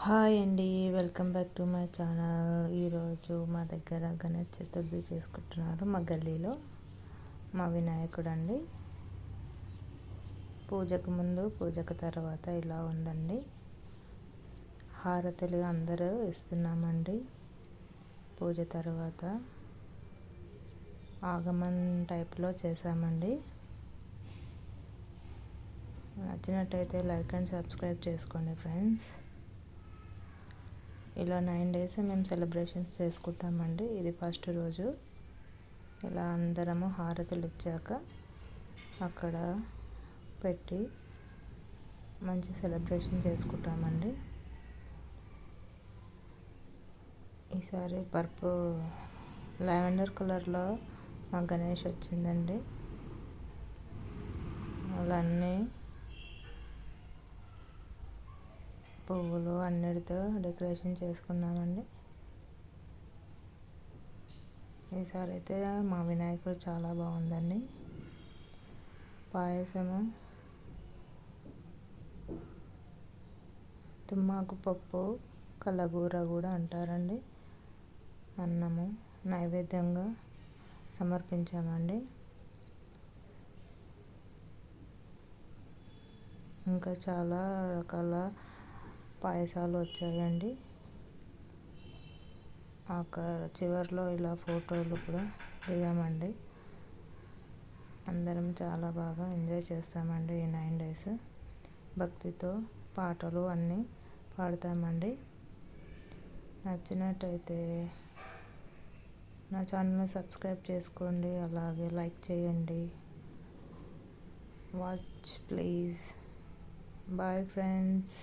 Hi అండి, welcome back to my channel. ఈరోజు మా దగ్గర గణేష్ చతుర్థి చేసుకుంటున్నారు. మా గల్లీలో మా వినాయకుడు అండి. పూజకు ముందు పూజకు తర్వాత ఇలా ఉందండి. హారతులు అందరూ ఇస్తున్నామండి. పూజ తర్వాత ఆగమన్ టైప్లో చేసామండి. నచ్చినట్టయితే లైక్ అండ్ సబ్స్క్రైబ్ చేసుకోండి ఫ్రెండ్స్. ఇలా 9 days మేము సెలబ్రేషన్స్ చేసుకుంటామండి. ఇది ఫస్ట్ రోజు. ఇలా అందరము హారతులు ఇచ్చాక అక్కడ పెట్టి మంచి సెలబ్రేషన్ చేసుకుంటామండి. ఈసారి లావెండర్ కలర్లో మా గణేష్ వచ్చిందండి. అన్నీ పువ్వులు అన్నిటితో డెకరేషన్ చేసుకున్నామండి. ఈసారి అయితే మా వినాయకుడు చాలా బాగుందండి. పాయసము, తుమ్మాకు పప్పు, కలగూర కూడా అంటారండి. అన్నము నైవేద్యంగా సమర్పించామండి. ఇంకా చాలా రకాల పాయసాలు వచ్చాయండి. చివరిలో ఇలా ఫోటోలు కూడా దిగామండి. అందరం చాలా బాగా ఎంజాయ్ చేస్తామండి. ఈ 9 days భక్తితో పాటలు అన్నీ పాడతామండి. నచ్చినట్టయితే నా ఛానల్ని సబ్స్క్రైబ్ చేసుకోండి, అలాగే లైక్ చేయండి. Watch please. Bye friends.